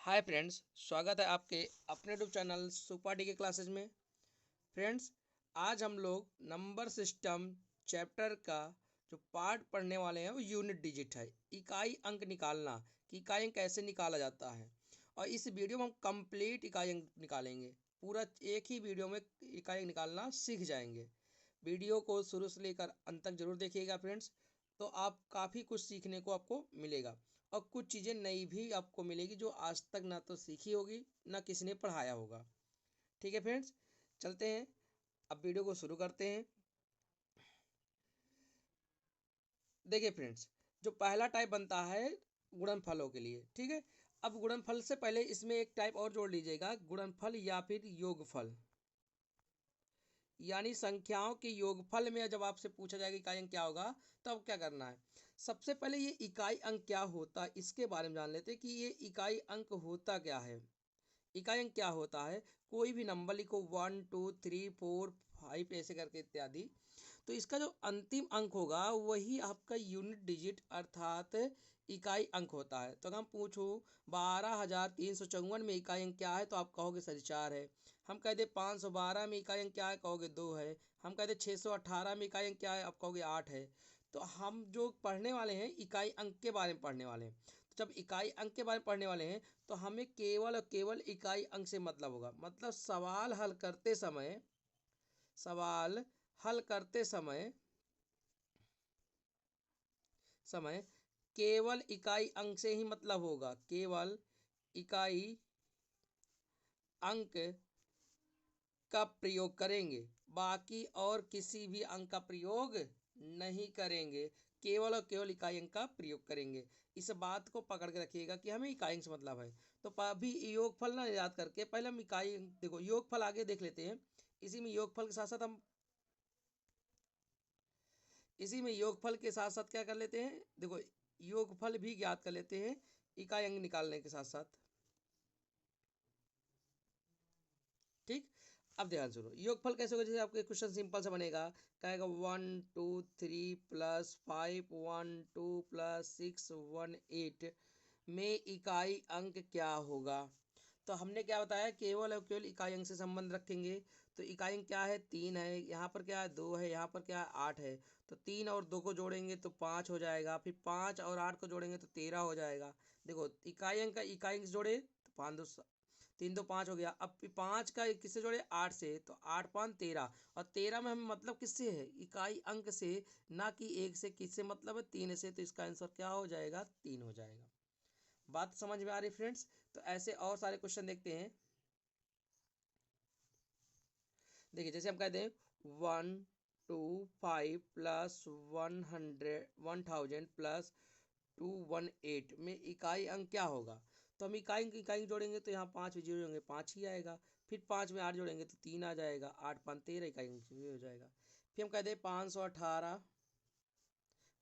Hi friends, स्वागत है आपके अपने यूट्यूब चैनल सुपर डी के क्लासेज में। फ्रेंड्स, आज हम लोग नंबर सिस्टम चैप्टर का जो पार्ट पढ़ने वाले हैं वो यूनिट डिजिट है, इकाई अंक निकालना कि इकाई अंक कैसे निकाला जाता है। और इस वीडियो में हम कंप्लीट इकाई अंक निकालेंगे। पूरा एक ही वीडियो में इकाई अंक निकालना सीख जाएंगे। वीडियो को शुरू से लेकर अंत तक जरूर देखिएगा फ्रेंड्स, तो आप काफ़ी कुछ सीखने को आपको मिलेगा। और कुछ चीज़ें नई भी आपको मिलेगी जो आज तक ना तो सीखी होगी ना किसी ने पढ़ाया होगा। ठीक है फ्रेंड्स, चलते हैं, अब वीडियो को शुरू करते हैं। देखिए फ्रेंड्स, जो पहला टाइप बनता है गुणनफलों के लिए, ठीक है। अब गुणनफल से पहले इसमें एक टाइप और जोड़ लीजिएगा, गुणनफल या फिर योगफल। यानी संख्याओं के योगफल में जब आपसे पूछा जाएगा इकाई अंक क्या होगा, तो अब क्या करना है। सबसे पहले ये इकाई अंक क्या होता है इसके बारे में जान लेते हैं कि ये इकाई अंक होता क्या है। इकाई अंक क्या होता है, कोई भी नंबर लिखो 1 2 3 4 5 ऐसे करके इत्यादि, तो इसका जो अंतिम अंक होगा वही आपका यूनिट डिजिट अर्थात इकाई अंक होता है। तो अगर हम पूछूं 12,354 में इकाई अंक क्या है, तो आप कहोगे सर 4 है। हम कह दे 512 में इकाई अंक क्या है, कहोगे 2 है। हम कह दे 618 में इकाई अंक क्या है, आप कहोगे 8 है। तो हम जो पढ़ने वाले हैं इकाई अंक के बारे में पढ़ने वाले हैं। तो जब इकाई अंक के बारे में पढ़ने वाले हैं तो हमें केवल और केवल इकाई अंक से मतलब होगा। मतलब सवाल हल करते समय समय केवल इकाई अंक से ही मतलब होगा। केवल इकाई अंक का प्रयोग करेंगे, बाकी और किसी भी अंक का प्रयोग नहीं करेंगे। केवल और केवल इकाई अंक का प्रयोग करेंगे। इस बात को पकड़ के रखिएगा कि हमें इकाई अंक से मतलब है। तो अभी योगफल ना याद करके पहले हम इकाई अंक, देखो योगफल आगे देख लेते हैं। इसी में योगफल के साथ साथ हम इसी में योगफल के साथ साथ क्या कर लेते हैं, देखो योगफल भी ज्ञात कर लेते हैं इकाई अंक निकालने के साथ साथ। ठीक, अब ध्यान सुनो, योगफल कैसे होगा। जैसे आपके क्वेश्चन सिंपल सा बनेगा, कहेगा 1 2 3 +5 1 2 +6 1 8 में इकाई अंक क्या होगा। तो हमने क्या बताया, केवल और केवल इकाई अंक से संबंध रखेंगे। तो इकाई अंक क्या है, 3 है, यहाँ पर क्या है 2 है, यहाँ पर क्या है 8 है। तो 3 और 2 को जोड़ेंगे तो 5 हो जाएगा, फिर 5 और 8 को जोड़ेंगे तो 13 हो जाएगा। देखो इकाई अंक का इकाई अंक जोड़े तो 3 2 5 हो गया। अब 5 का किससे जोड़े, 8 से, तो 8 5 13। और 13 में हमें मतलब किससे है, इकाई अंक से, ना कि 1 से। किससे मतलब है, 3 से। तो इसका आंसर क्या हो जाएगा, 3 हो जाएगा। बात समझ में आ रही फ्रेंड्स। तो ऐसे और सारे क्वेश्चन देखते हैं। देखिए जैसे हम कहते हैं 1 2 5 +100 1000 +218 में इकाई अंक क्या होगा। तो हम इकाई जोड़ेंगे तो यहाँ 5 भी जोड़ेंगे 5 ही आएगा। फिर 5 में 8 जोड़ेंगे तो 3 आ जाएगा। 8 5 13 इकाई अंक हो जाएगा। फिर हम कहते हैं 518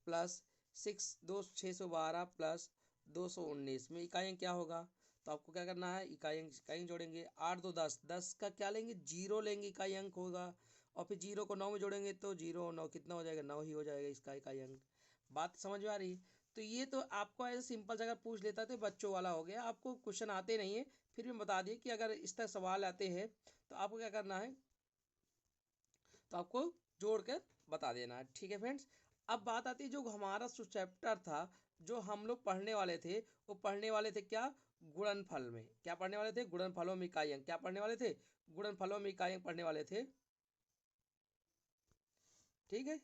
+6 612 +219 में इकाई अंक क्या होगा। तो आपको क्या करना है, इकाई अंक जोड़ेंगे। 8 2 10, 10 का क्या लेंगे, जीरो लेंगे, इकाई अंक होगा। और फिर जीरो को 9 में जोड़ेंगे तो 0 9 कितना हो जाएगा, 9 ही हो जाएगा इसका इकाई अंक। बात समझ में आ रही है। तो ये तो आपको ऐसे सिंपल जगह पूछ लेता तो बच्चों वाला हो गया, आपको क्वेश्चन आते नहीं है फिर भी बता दिए कि अगर इस तरह सवाल आते हैं तो आपको क्या करना है, तो आपको जोड़ कर बता देना है। ठीक है फ्रेंड्स, अब बात आती है जो हमारा जो चैप्टर था, जो हम लोग पढ़ने वाले थे, वो पढ़ने वाले थे क्या, गुणनफल में। क्या पढ़ने वाले थे, गुणनफलों में इकाई अंक। क्या पढ़ने वाले थे, गुणनफलों में इकाई अंक पढ़ने वाले थे। ठीक है,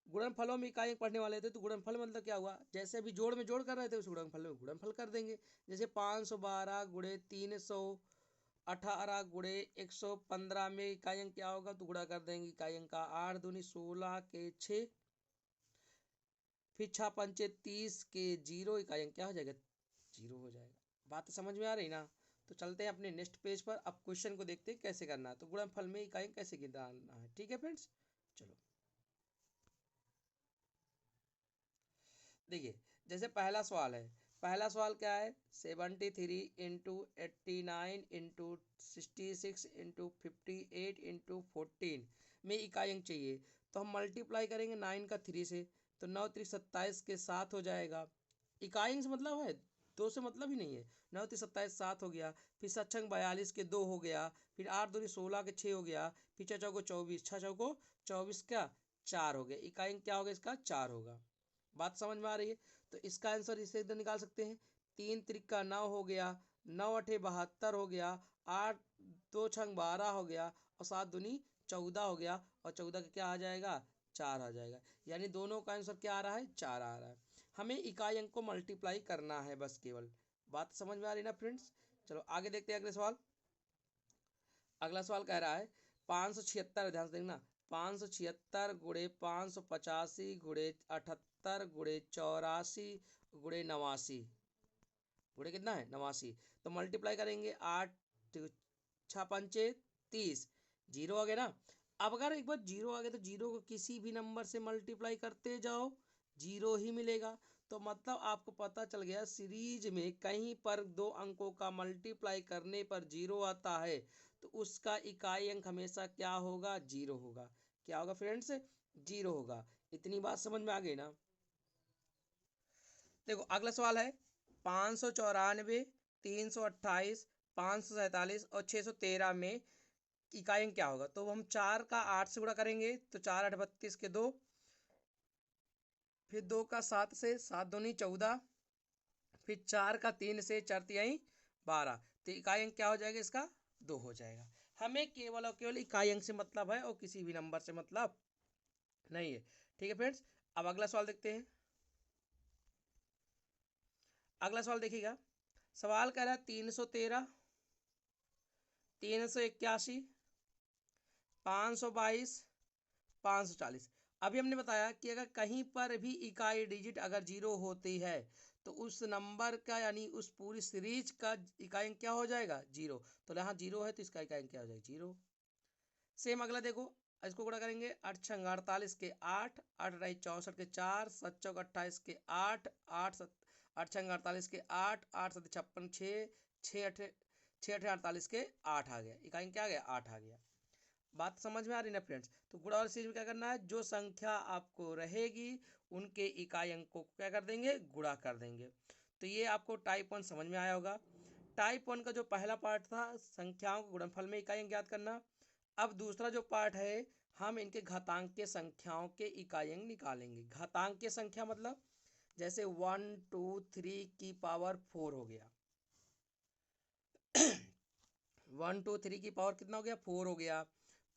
गुणनफलों में इकाई अंक पढ़ने वाले थे। तो गुणनफल मतलब क्या हुआ, जैसे अभी जोड़ में जोड़ कर रहे थे उस गुणनफल में गुणनफल कर देंगे। जैसे 512 गुणे 318 गुणे 115 में इकाई अंक क्या होगा, तो गुणा कर देंगे इकाई अंक का। 8 दूनी 16 के 6, फिर 6 5 30 के 0, इकाई अंक क्या हो जाएगा, 0 हो जाएगा। बात समझ में आ रही ना। तो चलते हैं अपने नेक्स्ट पेज पर, अब क्वेश्चन को देखते हैं कैसे करना है। तो गुणनफल में इकाई अंक कैसे गिनना है। ठीक है फ्रेंड्स, चलो देखिए। जैसे पहला सवाल क्या है, 73 × 89 × 66 × 58 × 14 में इकाई अंक चाहिए। तो हम मल्टीप्लाई करेंगे 9 का 3 से, तो 9 3 27 के 7 हो जाएगा। इकाई अंक से मतलब है दो से मतलब ही नहीं है। 9 3 27 7 हो गया, फिर 7 छंग 42 के 2 हो गया, फिर 8 दूनी 16 के 6 हो गया, फिर 6 चौको 24, 6 चौको 24 क्या 4 हो गया। इकाई क्या होगा इसका 4 होगा। बात समझ में आ रही है। तो इसका आंसर इसे एकदम निकाल सकते हैं। 3 त्रिका 9 हो गया, 9 अठे 72 हो गया, 8 2 छंग 12 हो गया, और 7 दूनी 14 हो गया, और 14 का क्या आ जाएगा 4 आ जाएगा। यानी दोनों का आंसर क्या आ रहा है 4 आ रहा है। हमें इकाई अंक को मल्टीप्लाई करना है बस केवल। बात समझ में आ रही ना फ्रेंड्स। चलो आगे देखते हैं अगले सवाल। अगला सवाल कह रहा है 576, ध्यान से देखना, 576 गुणे 585 गुणे 78 गुणे 84 गुणे 89, गुणे कितना है 89। तो मल्टीप्लाई करेंगे 8 छः पंचे 30, जीरो आ गया ना। अब अगर एक बार जीरो आ गया तो जीरो को किसी भी नंबर से मल्टीप्लाई करते जाओ, जीरो ही मिलेगा। तो मतलब आपको पता चल गया सीरीज में कहीं पर दो अंकों का मल्टीप्लाई करने पर जीरो आता है तो उसका इकाई अंक हमेशा क्या होगा जीरो होगा। क्या होगा फ्रेंड्स जीरो होगा। इतनी बात समझ में आ गई ना। देखो अगला सवाल है 594, 328, 547 और 613 में इकाई अंक क्या होगा। तो हम 4 का 8 से गुणा करेंगे तो 4 8 32 के 2, फिर 2 का 7 से, 7 दूनी 14, फिर 4 का 3 से, 4 तिहाई 12। तो इकाई अंक क्या हो जाएगा इसका 2 हो जाएगा। हमें केवल और केवल इकाई अंक से मतलब है और किसी भी नंबर से मतलब नहीं है। ठीक है फ्रेंड्स। अब अगला सवाल देखते हैं। अगला सवाल देखिएगा। सवाल कह रहा है 313, 381, 522, 540। अभी हमने बताया कि अगर कहीं पर भी इकाई डिजिट अगर जीरो होती है तो उस नंबर का यानी उस पूरी सीरीज का इकाई अंक क्या हो जाएगा जीरो। तो यहाँ जीरो है तो इसका इकाई अंक क्या हो जाएगा जीरो। सेम अगला देखो, इसको गुणा करेंगे 8 छंग 48 के 8, 8 अठाई 64 के 4, 7 चौक 28 के 8, 8 छंग 48 के 8, 8 7 56 6, 6 अठे 48 के 8 आ गया। इकाई क्या आ गया 8 आ गया। बात समझ में आ रही ना फ्रेंड्स। तो गुणा और सीरीज में क्या करना है, जो संख्या आपको रहेगी उनके इकाई अंकों को क्या कर देंगे गुणा कर देंगे। तो ये आपको टाइप 1 समझ में आया होगा। टाइप 1 का जो पहला पार्ट था संख्याओं के गुणनफल में इकाई अंक ज्ञात करना। अब दूसरा जो पार्ट है हम इनके घातांकीय संख्याओं के इकाई अंक निकालेंगे। घातांकीय संख्या मतलब जैसे 1 2 3 की पावर 4 हो गया 1 2 3 की पावर कितना हो गया 4 हो गया।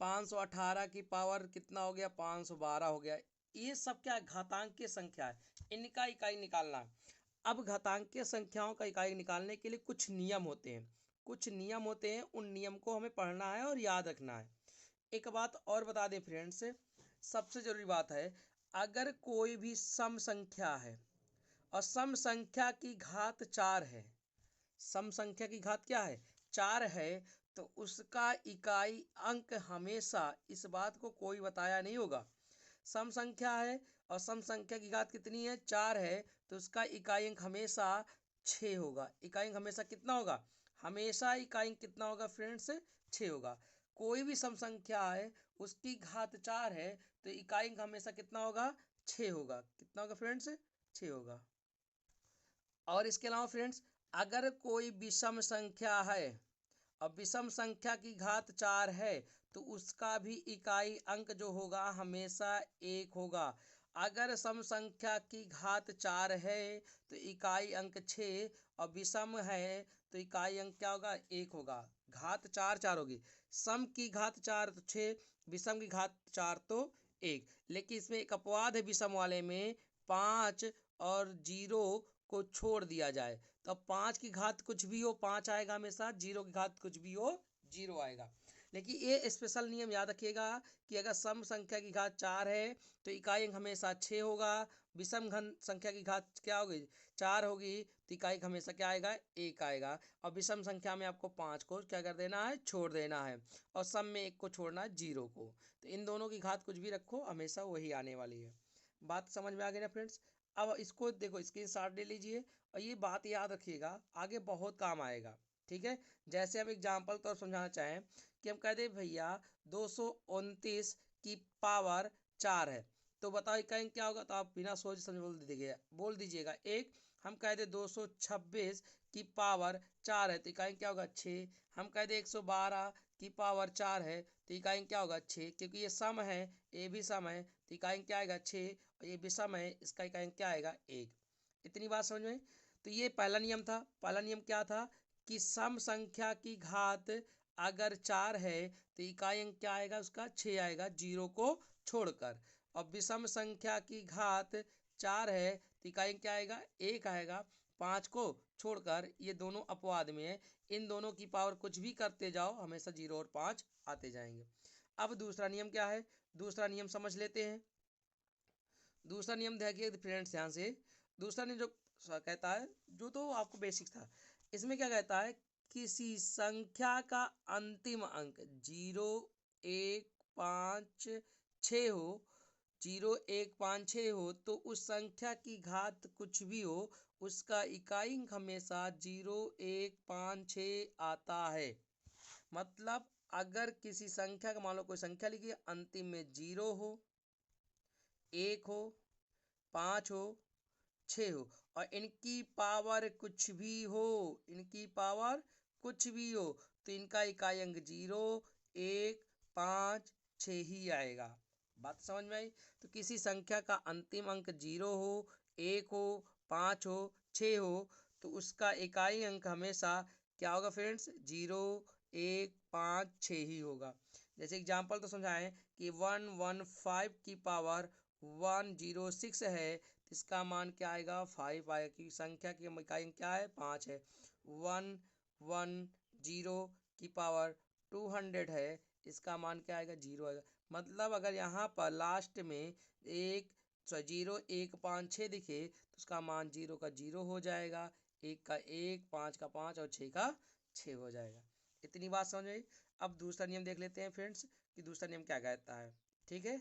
518 की पावर कितना हो गया 512 हो गया। ये सब क्या घातांकीय संख्या है, इनका इकाई निकालना है। अब घातांकीय संख्याओं का इकाई निकालने के लिए कुछ नियम होते हैं, कुछ नियम होते हैं, उन नियम को हमें पढ़ना है और याद रखना है। एक बात और बता दें फ्रेंड्स, सबसे जरूरी बात है, अगर कोई भी सम संख्या है और सम संख्या की घात 4 है, सम संख्या की घात क्या है 4 है, तो उसका इकाई अंक हमेशा, इस बात को कोई बताया नहीं होगा, सम संख्या है और सम संख्या की घात कितनी है 4 है, तो उसका इकाई अंक हमेशा 6 होगा। इकाई अंक हमेशा कितना होगा, हमेशा इकाई अंक कितना होगा फ्रेंड्स 6 होगा। कोई भी सम संख्या है उसकी घात 4 है तो इकाई अंक हमेशा कितना होगा 6 होगा। कितना होगा फ्रेंड्स 6 होगा। और इसके अलावा फ्रेंड्स अगर कोई विषम संख्या है और विषम संख्या की घात 4 है तो उसका भी इकाई अंक जो होगा हमेशा 1 होगा। अगर सम संख्या की घात 4 है तो इकाई अंक 6 और विषम है तो इकाई अंक क्या होगा 1 होगा। घात 4 4 होगी, सम की घात 4 तो 6, विषम की घात 4 तो 1। लेकिन इसमें एक अपवाद है विषम वाले में, 5 और 0 को छोड़ दिया जाए तो 5 की घात कुछ भी हो 5 आएगा हमेशा, 0 की घात कुछ भी हो 0 आएगा। लेकिन ये स्पेशल नियम याद रखिएगा कि अगर सम संख्या की घात 4 है तो इकाई अंक हमेशा 6 होगा, विषम घन संख्या की घात क्या होगी 4 होगी तो इकाई अंक हमेशा क्या आएगा 1 आएगा। और विषम संख्या में आपको 5 को क्या कर देना है छोड़ देना है, और सम में 1 को छोड़ना है 0 को। तो इन दोनों की घात कुछ भी रखो हमेशा वही आने वाली है। बात समझ में आ गई ना फ्रेंड्स। अब इसको देखो स्क्रीनशॉट ले लीजिए और ये बात याद रखिएगा आगे बहुत काम आएगा। ठीक है, जैसे हम एग्जाम्पल तौर समझाना चाहें कि हम कह दें भैया 229 की पावर 4 है, तो बताओ इकाई क्या होगा। तो आप बिना सोच समझ बोल दीजिएगा एक, हम कह दे 226 की पावर 4 है तो इकाई क्या होगा 6। हम कह दे 112 की पावर 4 है तो इकाई क्या होगा 6, क्योंकि ये सम है, ये भी सम है तो इकाई क्या आएगा 6, और ये भी सम है, इसका इकाई क्या आएगा 1। इतनी बात समझ में। तो ये पहला नियम था। पहला नियम क्या था कि सम संख्या की घात अगर 4 है तो इकाई अंक क्या आएगा उसका 6 आएगा, जीरो को छोड़कर। और विषम संख्या की घात 4 है तो इकाई अंक क्या आएगा 1 आएगा, 5 को छोड़कर। ये दोनों अपवाद में है, इन दोनों की पावर कुछ भी करते जाओ हमेशा 0 और 5 आते जाएंगे। अब दूसरा नियम क्या है, दूसरा नियम समझ लेते हैं। दूसरा नियम देखिए फ्रेंड्स ध्यान से। दूसरा नियम जो कहता है, जो तो आपको बेसिक था, इसमें क्या कहता है, किसी संख्या का अंतिम अंक 0 1 5 6 हो, 0 1 5 6 हो तो उस संख्या की घात कुछ भी हो उसका इकाई अंक हमेशा 0 1 5 6 आता है। मतलब अगर किसी संख्या का, मान लो कोई संख्या लिखिए, अंतिम में 0 हो, 1 हो, 5 हो, 6 हो, और इनकी पावर कुछ भी हो, इनकी पावर कुछ भी हो, तो इनका इकाई अंक 0 1 5 6 ही आएगा। बात समझ में आई। तो किसी संख्या का अंतिम अंक 0 हो, 1 हो, 5 हो, 6 हो तो उसका इकाई अंक हमेशा क्या होगा फ्रेंड्स, 0 1 5 6 ही होगा। जैसे एग्जाम्पल तो समझाएं कि 115 की पावर 106 है, इसका मान क्या आएगा 5 आएगा, क्योंकि संख्या की इकाई क्या है 5 है। 110 की पावर 200 है, इसका मान क्या आएगा 0 आएगा। मतलब अगर यहाँ पर लास्ट में 0 1 5 6 दिखे तो उसका मान 0 का 0 हो जाएगा, 1 का 1, 5 का 5 और 6 का 6 हो जाएगा। इतनी बात समझ आई। अब दूसरा नियम देख लेते हैं फ्रेंड्स कि दूसरा नियम क्या कहता है। ठीक है,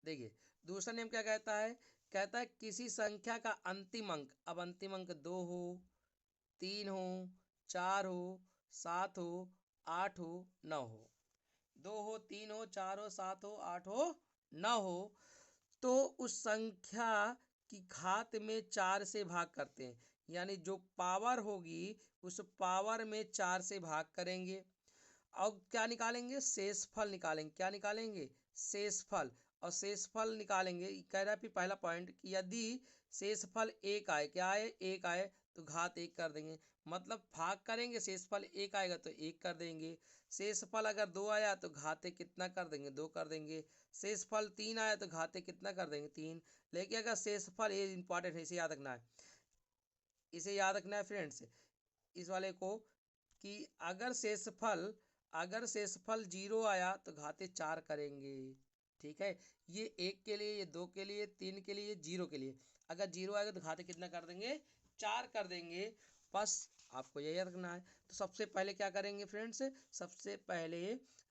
देखिए दूसरा नियम क्या कहता है, कहता है किसी संख्या का अंतिम अंक, अब अंतिम अंक 2 हो, 3 हो, 4 हो, 7 हो, 8 हो, 9 हो, 2 हो, 3 हो, 4 हो, 7 हो, 8 हो, 9 हो, तो उस संख्या की घात में 4 से भाग करते हैं। यानी जो पावर होगी उस पावर में 4 से भाग करेंगे। अब क्या निकालेंगे, शेषफल निकालेंगे। क्या निकालेंगे, शेषफल। और शेषफल निकालेंगे, कह रहा है फिर पहला पॉइंट कि यदि शेषफल 1 आए, क्या आए 1 आए तो घात 1 कर देंगे। मतलब भाग करेंगे, शेषफल 1 आएगा तो 1 कर देंगे। शेषफल अगर 2 आया तो घाते कितना कर देंगे 2 कर देंगे। शेषफल 3 आया तो घाते कितना कर देंगे 3। लेकिन अगर शेषफल, ये इंपॉर्टेंट है, इसे याद रखना है, इसे याद रखना है फ्रेंड्स, इस वाले को, कि अगर शेषफल 0 आया तो घाते 4 करेंगे। ठीक है, ये 1 के लिए, ये 2 के लिए, 3 के लिए, 0 के लिए। अगर 0 आएगा तो घाते कितना कर देंगे 4 कर देंगे। बस आपको यही याद रखना है। तो सबसे पहले क्या करेंगे फ्रेंड्स, सबसे पहले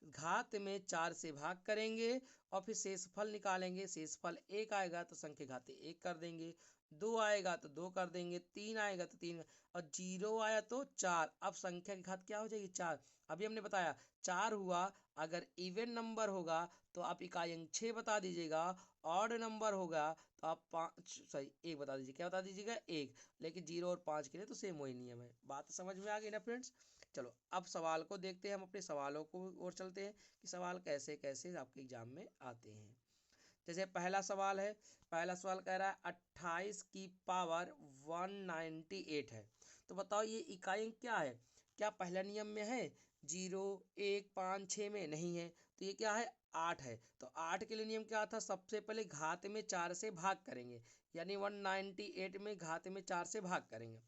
घात में 4 से भाग करेंगे और फिर शेषफल निकालेंगे। शेषफल 1 आएगा तो संख्या घाते 1 कर देंगे, 2 आएगा तो 2 कर देंगे, 3 आएगा तो 3, और 0 आया तो 4। अब संख्या की घात क्या हो जाएगी 4। अभी हमने बताया 4 हुआ, अगर इवन नंबर होगा तो आप इकाई अंक 6 बता दीजिएगा, ऑड नंबर होगा तो आप 5 सॉरी 1 बता दीजिए। क्या बता दीजिएगा 1। लेकिन 0 और 5 के लिए तो सेम वही नियम है। बात समझ में आ गई ना फ्रेंड्स। चलो अब सवाल को देखते हैं, हम अपने सवालों को और चलते हैं कि सवाल कैसे कैसे आपके एग्जाम में आते हैं। जैसे पहला सवाल है, पहला सवाल कह रहा है 28 की पावर 198 है, तो बताओ ये इकाई अंक क्या है। क्या पहला नियम में है 0 1 5 6 में नहीं है, तो ये क्या है 8 है। तो 8 के लिए नियम क्या था, सबसे पहले घात में 4 से भाग करेंगे, यानी 198 में घात में 4 से भाग करेंगे।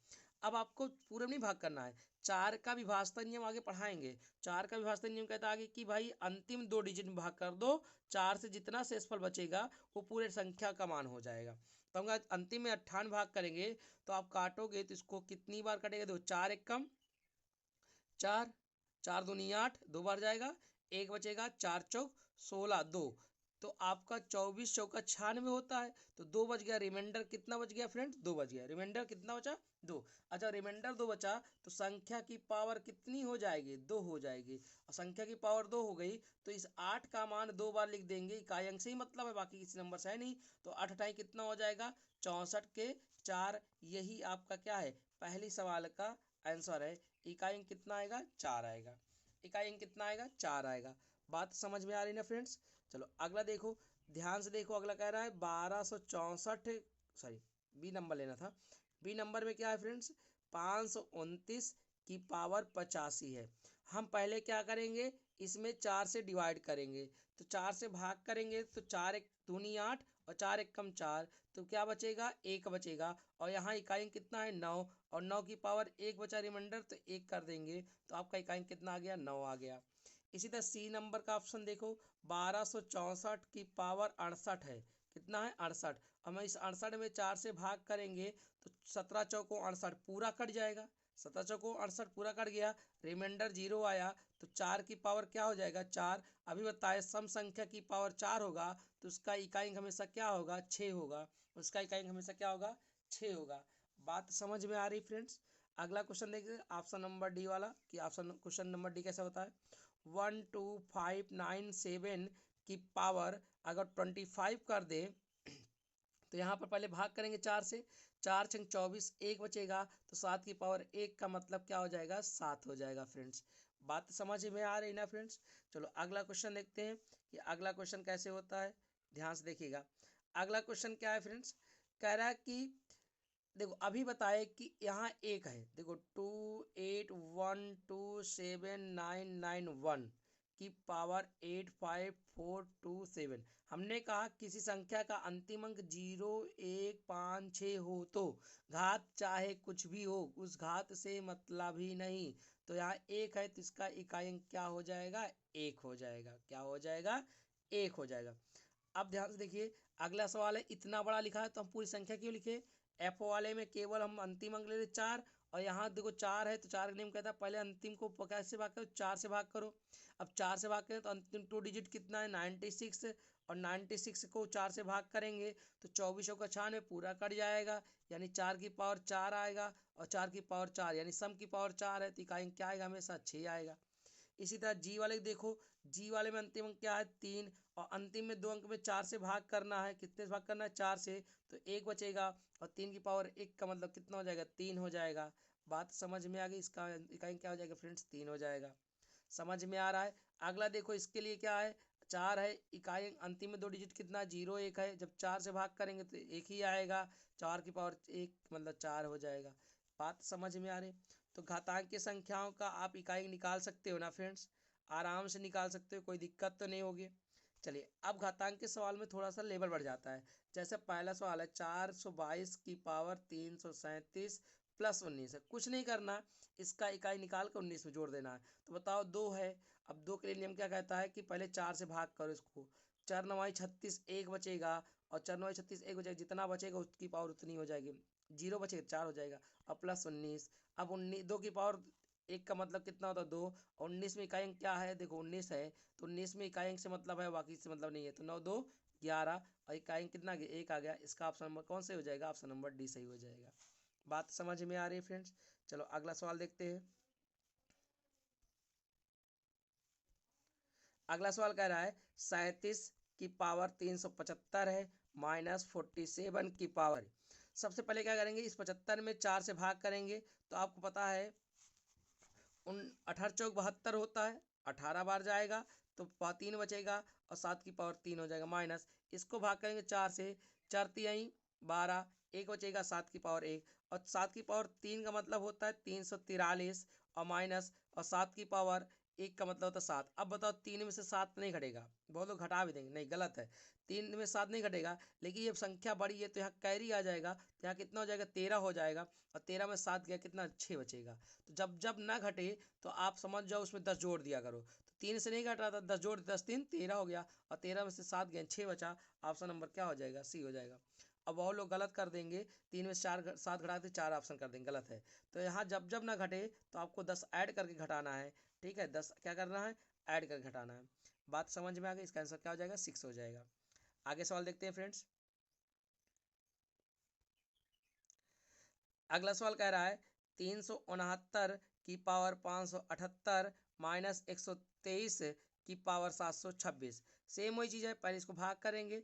अब आपको पूरा नहीं भाग करना है, 4 का विभाजता नियम आगे पढ़ाएंगे। 4 का विभाजता नियम कहता है आगे कि भाई अंतिम 2 डिजिट में भाग कर दो, 4 से जितना शेषफल बचेगा वो पूरे संख्या का मान हो जाएगा। तो हम अंतिम में 58 भाग करेंगे, तो आप काटोगे तो इसको कितनी बार कटेगा, देखो 4 एक कम 4, 4 दूनी 8, 2 बार जाएगा, 1 बचेगा, 4 चौक 16, 2, तो आपका 24 चौका 96 होता है। तो 2 बच गया, रिमाइंडर कितना बच गया फ्रेंड्स 2 बच गया, रिमाइंडर कितना बचा 2। अच्छा रिमाइंडर 2 बचा तो संख्या की पावर कितनी हो जाएगी 2 हो जाएगी, और संख्या की पावर 2 हो गई तो इस 8 का मान 2 बार लिख देंगे, इकाई अंक से ही मतलब है, बाकी किसी नंबर से है नहीं। तो 8 अठाई कितना हो जाएगा 64 के 4, यही आपका क्या है, पहली सवाल का आंसर है। इकाई अंक कितना आएगा, 4 आएगा। इकाई अंक कितना आएगा, 4 आएगा। बात समझ में आ रही ना फ्रेंड्स। चलो अगला देखो, ध्यान से देखो, अगला कह रहा है 1264, सॉरी बी नंबर लेना था। बी नंबर में क्या है फ्रेंड्स, 529 की पावर 85 है। हम पहले क्या करेंगे, इसमें 4 से डिवाइड करेंगे, तो 4 से भाग करेंगे, तो 4 एक दूनी 8 और 4 एक कम 4, तो क्या बचेगा, 1 बचेगा। और यहाँ इकाई अंक कितना है, 9, और 9 की पावर 1 बचा रिमाइंडर, तो 1 कर देंगे, तो आपका इकाई अंक कितना आ गया, 9 आ गया। इसी तरह सी नंबर का ऑप्शन देखो, 1264 की पावर 68 है। कितना है, 68। हम इस 68 में 4 से भाग करेंगे, तो 17 चौको 68 पूरा कट जाएगा। 17 चौको 68 पूरा कट गया, रिमाइंडर 0 आया, तो 4 की पावर क्या हो जाएगा, 4। अभी बताए सम संख्या की पावर 4 होगा, तो उसका इकाई अंक हमेशा क्या होगा, 6 होगा। उसका इकाई अंक हमेशा क्या होगा, 6 होगा। बात समझ में आ रही फ्रेंड्स। अगला क्वेश्चन देखिए, ऑप्शन नंबर डी वाला, कि ऑप्शन क्वेश्चन नंबर डी कैसा होता है। 12597 की पावर अगर 25 कर दे, तो यहाँ पर पहले भाग करेंगे 4 से, 4 छंग 24, 1 बचेगा, तो 7 की पावर 1 का मतलब क्या हो जाएगा, 7 हो जाएगा फ्रेंड्स। बात समझ में आ रही ना फ्रेंड्स। चलो अगला क्वेश्चन देखते हैं कि अगला क्वेश्चन कैसे होता है, ध्यान से देखिएगा। अगला क्वेश्चन क्या है फ्रेंड्स, कह रहा है कि देखो अभी बताए कि यहाँ एक है, देखो 28127991 की पावर 85427। हमने कहा किसी संख्या का अंतिम अंक 0 1 5 6 हो तो घात चाहे कुछ भी हो, उस घात से मतलब ही नहीं। तो यहाँ एक है, तो इसका इकाई अंक क्या हो जाएगा, 1 हो जाएगा। क्या हो जाएगा, 1 हो जाएगा। अब ध्यान से देखिए, अगला सवाल है, इतना बड़ा लिखा है तो हम पूरी संख्या क्यों लिखे। एफ वाले में केवल हम अंतिम अंक ले रहे 4, और यहाँ देखो 4 है, तो 4 का नियम कहता है पहले अंतिम को कैसे भाग करो, 4 से भाग करो। अब 4 से भाग करें तो अंतिम 2 डिजिट कितना है, 96, और 96 को 4 से भाग करेंगे तो 24 का 96 पूरा कट जाएगा, यानी 4 की पावर 4 आएगा, और 4 की पावर 4 यानी सम की पावर 4 है, तो इकाई क्या आएगा, हमेशा 6 आएगा। इसी तरह जी वाले देखो, जी वाले में अंतिम अंक क्या है, 3, और अंतिम में 2 अंक में 4 से भाग करना है, कितने से भाग करना है, 4 से, तो 1 बचेगा, और 3 की पावर 1 का मतलब कितना हो जाएगा, 3 हो जाएगा। बात समझ में आ गई, इसका इकाई क्या हो जाएगा फ्रेंड्स, 3 हो जाएगा। समझ में आ रहा है। अगला देखो, इसके लिए क्या है, 4 है, इकाई अंतिम में 2 डिजिट कितना, 0 1 है, जब 4 से भाग करेंगे तो 1 ही आएगा, 4 की पावर 1 मतलब 4 हो जाएगा। बात समझ में आ रही। तो घातांक की संख्याओं का आप इकाई निकाल सकते हो ना फ्रेंड्स, आराम से निकाल सकते हो, कोई दिक्कत तो नहीं होगी। चलिए अब घातांक के सवाल में थोड़ा सा लेवल बढ़ जाता है। जैसे पहला सवाल है 422 की पावर 337 प्लस 19 है, कुछ नहीं करना, इसका इकाई निकाल कर 19 में जोड़ देना है। तो बताओ 2 है, अब 2 के लिए नियम क्या कहता है कि पहले 4 से भाग करो इसको, 4 9 36, 1 बचेगा, और 4 9 36 1 बचेगा, जितना बचेगा उसकी पावर उतनी हो जाएगी, 0 बचेगा 4 हो जाएगा, और प्लस 19। अब 19 2 की पावर 1 का मतलब कितना होता है, 2, और 19 में इकाई अंक क्या है, देखो 19 है, तो 19 में इकाई अंक से मतलब है, बाकी से मतलब नहीं है, तो 9 2 11, और इकाई अंक कितना, 1 आ गया। इसका ऑप्शन नंबर कौन से हो जाएगा, ऑप्शन नंबर डी सही हो जाएगा। बात समझ में आ रही है फ्रेंड्स। चलो अगला सवाल देखते हैं। अगला सवाल कह रहा है 37 की पावर 375 है माइनस 47 की पावर। सबसे पहले क्या करेंगे, इस 75 में 4 से भाग करेंगे, तो आपको पता है 18 चौक 72 होता है, 18 बार जाएगा, तो 3 बचेगा, और 7 की पावर 3 हो जाएगा, माइनस इसको भाग करेंगे 4 से, 4 तिहाई 12, 1 बचेगा, 7 की पावर 1, और 7 की पावर 3 का मतलब होता है 343, और माइनस, और 7 की पावर 1 का मतलब होता है 7। अब बताओ 3 में से 7 नहीं घटेगा, बहुत लोग घटा भी देंगे, नहीं गलत है, 3 में 7 नहीं घटेगा, लेकिन ये संख्या बड़ी है तो यहाँ कैरी आ जाएगा, तो यहाँ कितना हो जाएगा, 13 हो जाएगा, और 13 में 7 गया कितना, 6 बचेगा। तो जब जब ना घटे तो आप समझ जाओ उसमें 10 जोड़ दिया करो, तो 3 से नहीं घट रहा था, 10 जोड़, 10 3 13 हो गया, और 13 में से 7 गए 6 बचा। ऑप्शन नंबर क्या हो जाएगा, सी हो जाएगा। अब बहुत लोग गलत कर देंगे, 3 में से 4 7 घटा के 4 ऑप्शन कर देंगे, गलत है। तो यहाँ जब जब ना घटे तो आपको 10 ऐड करके घटाना है, ठीक है, 10 क्या करना है, ऐड करके घटाना है। बात समझ में आ गई, इसका आंसर क्या हो जाएगा, 6 हो जाएगा। आगे सवाल देखते हैं फ्रेंड्स। अगला सवाल कह रहा है 369 की पावर 578 माइनस 123 की पावर 726। सेम वही चीज़ है, पहले इसको भाग करेंगे,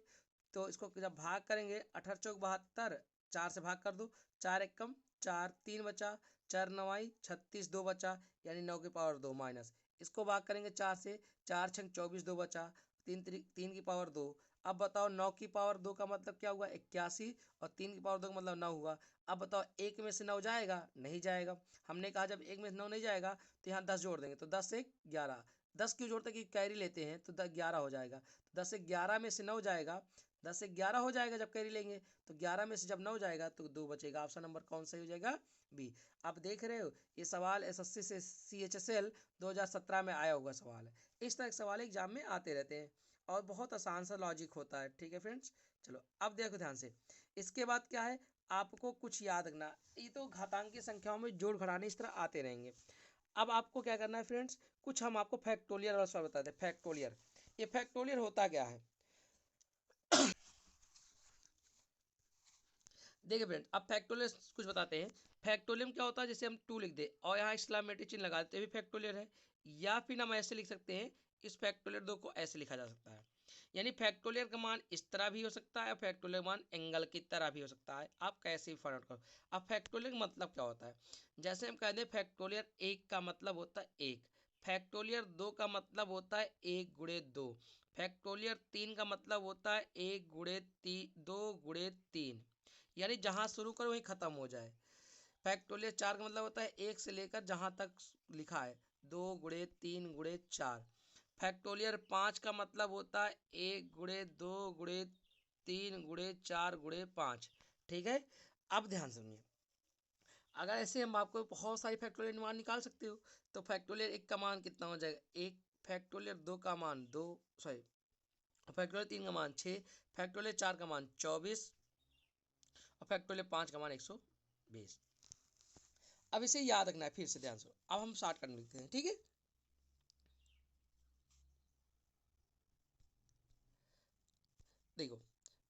तो इसको जब भाग करेंगे 18 चौक 72, 4 से भाग कर दो, 4 एकम 4, 3 बचा, 4 नवाई 36, 2 बचा, यानी 9 की पावर 2 माइनस, इसको भाग करेंगे 4 से, 4 छंग 24, 2 बचा, 3 की पावर 2। अब बताओ 9 की पावर 2 का मतलब क्या हुआ 81, और 3 की पावर 2 का मतलब 9 हुआ। अब बताओ एक में से 9 जाएगा, नहीं जाएगा। हमने कहा जब एक में से 9 नहीं जाएगा तो यहाँ 10 जोड़ देंगे, तो 10 से 11, 10 क्यों जोड़ते कि कैरी लेते हैं, तो 11 हो जाएगा। तो 10 से 11 में से 9 जाएगा, 10 से 11 हो जाएगा जब कैरी लेंगे, तो 11 में से जब 9 जाएगा तो 2 बचेगा। ऑप्शन नंबर कौन सा हो जाएगा, बी। आप देख रहे हो ये सवाल एसएससी से CHSL 2017 में आया हुआ सवाल है। इस तरह के सवाल एग्जाम में आते रहते हैं और बहुत आसान सा लॉजिक होता है। ठीक है फ्रेंड्स, चलो अब देखो ध्यान से, इसके बाद क्या है, आपको कुछ याद रखना। ये तो घातांकीय संख्याओं में जोड़ घटाने इस तरह आते रहेंगे। अब आपको क्या करना है फ्रेंड्स, कुछ हम आपको फैक्टोरियल वाला सवाल बताते हैं। फैक्टोरियल, ये फैक्टोरियल होता क्या है, देखिए फ्रेंड, अब फैक्टोरियल कुछ बताते हैं। फैक्टोरियम क्या होता है, जैसे हम 2 लिख दे और यहाँ एक्सक्लेमेटरी चिन्ह लगा देते, भी फैक्टोरियल है। या फिर हम ऐसे लिख सकते हैं, इस फैक्टोरियल 2 को ऐसे लिखा जा सकता है, यानी फैक्टोरियल का मान इस तरह भी हो सकता है और फैक्टोरियल मान एंगल की तरह भी हो सकता है। आप कैसे भी फाइंड आउट करो। अब फैक्टोरियल का मतलब क्या होता है, जैसे हम कहते हैं फैक्टोरियल 1 का मतलब होता है 1, फैक्टोरियल 2 का मतलब होता है 1 गुणे 2, फैक्टोरियल 3 का मतलब होता है 1 गुणे 2 गुणे 3, यानी जहां शुरू करो वहीं खत्म हो जाए। फैक्टोरियल 4 का मतलब होता है 1 से लेकर जहां तक लिखा है 2 गुणे 3 गुणे 4। फैक्टोरियल 5 का मतलब होता है 1 गुणे 2 गुणे 3 गुणे 4 गुणे 5। ठीक है, अब ध्यान सुनिए, अगर ऐसे हम आपको बहुत सारी फैक्टोरियल मान निकाल सकते हो, तो फैक्टोरियल 1 का मान कितना हो जाएगा 1, फैक्टोरियल 2 का मान 2, सॉरी फैक्टोरियल 3 का मान 6, फैक्टोरियल 4 का मान 24 और फैक्टोरियल 5 का मान 120। अब इसे याद रखना है, फिर से ध्यान से, अब हम शॉर्टकट में लिखते हैं। ठीक है, देखो,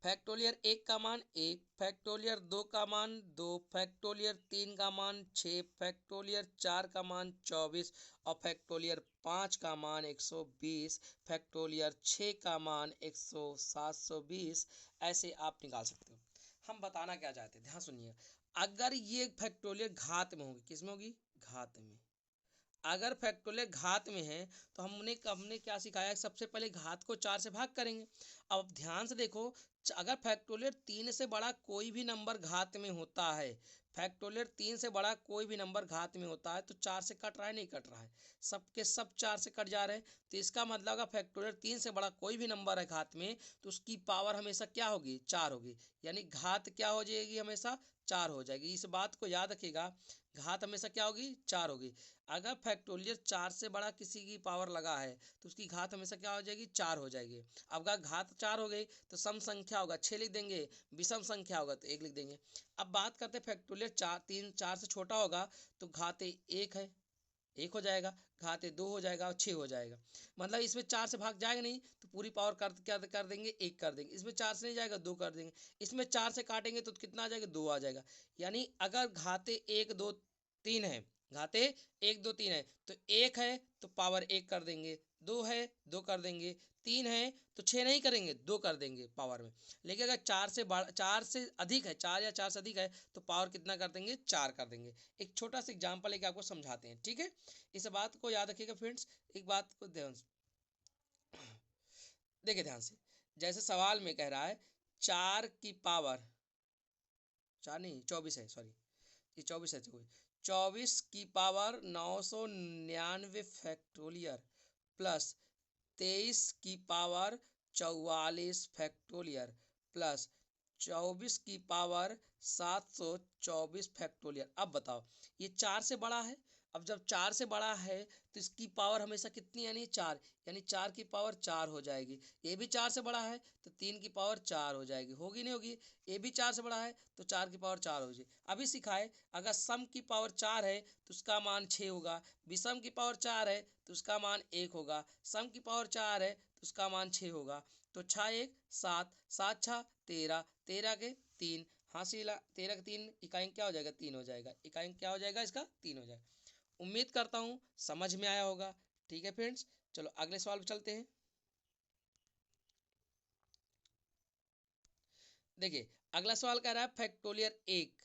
फैक्टोरियल 1 का मान 1, फैक्टोरियल 2 का मान 2, फैक्टोरियल 3 का मान 6, फैक्टोरियल 4 का मान 24 और फैक्टोरियल 5 का मान 120, फैक्टोरियल 6 का मान 720। ऐसे आप निकाल सकते हो। हम बताना क्या चाहते हैं, ध्यान सुनिए, अगर ये फैक्टोरियल घात में होगी, किस में होगी, घात में, अगर फैक्टोरियल घात में है तो हमने हमने क्या सिखाया, सबसे पहले घात को 4 से भाग करेंगे। अब ध्यान से देखो, अगर फैक्टोरियल 3 से बड़ा कोई भी नंबर घात में होता है, फैक्टोरियल 3 से बड़ा कोई भी नंबर घात में होता है, तो 4 से कट रहा है, नहीं कट रहा है, सबके सब 4 से कट जा रहे हैं। तो इसका मतलब अगर फैक्टोरियल 3 से बड़ा कोई भी नंबर है घात में, तो उसकी पावर हमेशा क्या होगी, 4 होगी, यानी घात क्या हो जाएगी, हमेशा 4 हो जाएगी। इस बात को याद रखिएगा, घात हमेशा क्या होगी, 4 होगी। अगर फैक्टोरियल 4 से बड़ा किसी की पावर लगा है, तो उसकी घात हमेशा क्या हो जाएगी, 4 हो जाएगी। अब अगर घात 4 हो गई तो सम संख्या होगा 6 लिख देंगे, विषम संख्या होगा तो 1 लिख देंगे। अब बात करते हैं फैक्टोरियल 4 से छोटा होगा, तो घाते 1 है, 1 हो जाएगा, घाते 2 हो जाएगा और 6 हो जाएगा। मतलब इसमें 4 से भाग जाएगा नहीं, तो पूरी पावर कर क्या कर देंगे, 1 कर देंगे। इसमें 4 से नहीं जाएगा, 2 कर देंगे। इसमें 4 से काटेंगे तो कितना आ जाएगा, 2 आ जाएगा। यानी अगर घाते 1 2 3 है, घाते 1 2 3 है, तो 1 है तो पावर 1 कर देंगे, 2 है 2 कर देंगे, 3 है तो 6 नहीं करेंगे, 2 कर देंगे पावर में। लेकिन अगर 4 से अधिक है, 4 या 4 से अधिक है, तो पावर कितना कर देंगे, 4 कर देंगे। एक छोटा सा एग्जाम्पल लेके आपको समझाते हैं। ठीक है, इस बात को याद रखिएगा फ्रेंड्स। एक बात को ध्यान देखिए, ध्यान से, जैसे सवाल में कह रहा है 4 की पावर, 4 नहीं 24 है, सॉरी ये 24 है, 24 की पावर 999 फैक्टोरियल प्लस 23 की पावर 44 फैक्टोरियल प्लस 24 की पावर 724 फैक्टोरियल। अब बताओ, ये 4 से बड़ा है। अब जब 4 से बड़ा है तो इसकी पावर हमेशा कितनी, यानी 4, यानी 4 की पावर 4 हो जाएगी। ये भी 4 से बड़ा है तो 3 की पावर 4 हो जाएगी, होगी नहीं होगी। ये भी 4 से बड़ा है तो 4 की पावर 4 हो जाएगी। अभी सिखाए, अगर सम की पावर 4 है तो उसका मान 6 होगा, विषम की पावर 4 है तो उसका मान 1 होगा, सम की पावर 4 है तो उसका मान 6 होगा। तो 6 1 7, 7 6 13, 13 के 3, हासिल 13 के 3, इकाई क्या हो जाएगा, 3 हो जाएगा, इकाई क्या हो जाएगा, इसका 3 हो जाएगा। उम्मीद करता हूँ समझ में आया होगा। ठीक है फ्रेंड्स, चलो अगले सवाल पर चलते हैं। देखिए अगला सवाल कह रहा है फैक्टोरियल 1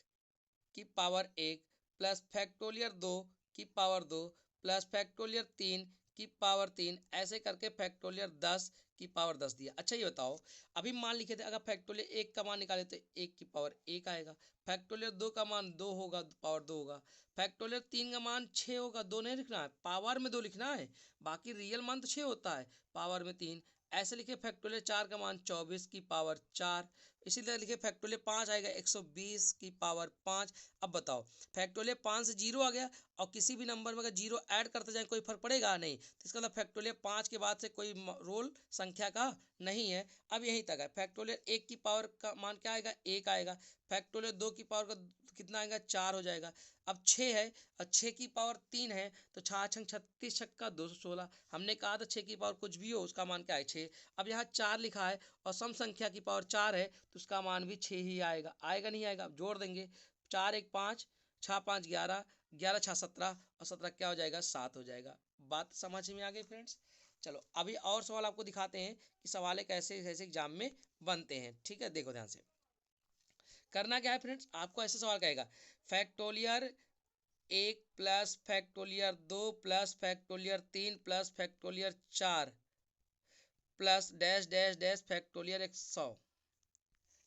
की पावर 1 प्लस फैक्टोरियल 2 की पावर 2 प्लस फैक्टोरियल 3 की पावर 3, ऐसे करके फैक्टोरियल 10 की पावर 10 दिया। अच्छा ये बताओ, अभी मान लिखे थे अगर फैक्टोरियल 1 का मान निकाले तो 1 की पावर 1 आएगा, फैक्टोरियल 2 का मान 2 होगा, पावर 2 होगा, फैक्टोरियल 3 का मान 6 होगा, 2 नहीं लिखना है, पावर में 2 लिखना है, बाकी रियल मान तो 6 होता है, पावर में 3। ऐसे लिखे फैक्टोरियल 4 का मान 24 की पावर 4, इसी तरह लिखे फैक्टोरियल 5 आएगा 120 की पावर 5। अब बताओ फैक्टोरियल 5 से जीरो आ गया, और किसी भी नंबर में अगर जीरो ऐड करते जाए कोई फर्क पड़ेगा नहीं, तो इसका मतलब फैक्टोरियल 5 के बाद से कोई रोल संख्या का नहीं है। अब यहीं तक है, फैक्टोरियल 1 की पावर का मान क्या आएगा, 1 आएगा, फैक्टोरियल 2 की पावर का कितना आएगा, 4 हो जाएगा। अब 6 है और 6 की पावर 3 है, तो 6 छंग 36 छक्का 216, हमने कहा था 6 की पावर कुछ भी हो उसका मान क्या है, 6। अब यहाँ 4 लिखा है और सम संख्या की पावर 4 है, तो उसका मान भी 6 ही आएगा, आएगा नहीं आएगा, अब जोड़ देंगे, 4 1 5, 6 5 11, 11 6 17, और 17 क्या हो जाएगा, 7 हो जाएगा। बात समझ में आ गई फ्रेंड्स। चलो अभी और सवाल आपको दिखाते हैं कि सवाल कैसे कैसे एग्जाम में बनते हैं। ठीक है, देखो ध्यान से करना क्या है फ्रेंड्स, आपको ऐसे सवाल कहेगा factorial 1 plus factorial 2 plus factorial 3 plus factorial 4 plus dash dash dash factorial 100।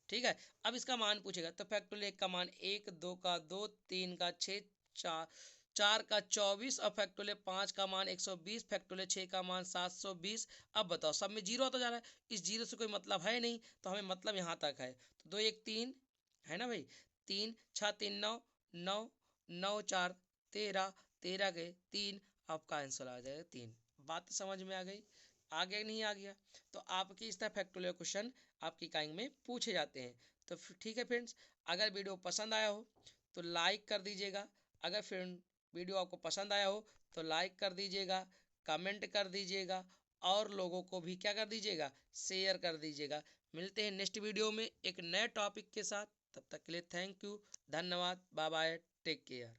ठीक है, अब इसका मान पूछेगा, तो फैक्टोरियल 1 का मान 1, 2 का 2, 3 का 6, 4 4 का 24, और फैक्टोरियल 5 का मान 120, फैक्टोरियल 6 का मान 720। अब बताओ सब में जीरो आता जा रहा है, इस जीरो से कोई मतलब है नहीं, तो हमें मतलब यहाँ तक है, तो 2 1 3 है ना भाई, 3 6 3 9 9 9 4 13, 13 गए 3, आपका आंसर आ जाएगा 3। बात समझ में आ गई, आ गया नहीं आ गया। तो आपकी इस तरह फैक्टोरियल क्वेश्चन आपकी इकाई में पूछे जाते हैं। तो ठीक है फ्रेंड्स, अगर वीडियो पसंद आया हो तो लाइक कर दीजिएगा, अगर फ्रेंड वीडियो आपको पसंद आया हो तो लाइक कर दीजिएगा, कमेंट कर दीजिएगा, और लोगों को भी क्या कर दीजिएगा, शेयर कर दीजिएगा। मिलते हैं नेक्स्ट वीडियो में एक नए टॉपिक के साथ, तब तक के लिए थैंक यू, धन्यवाद, बाय बाय, टेक केयर।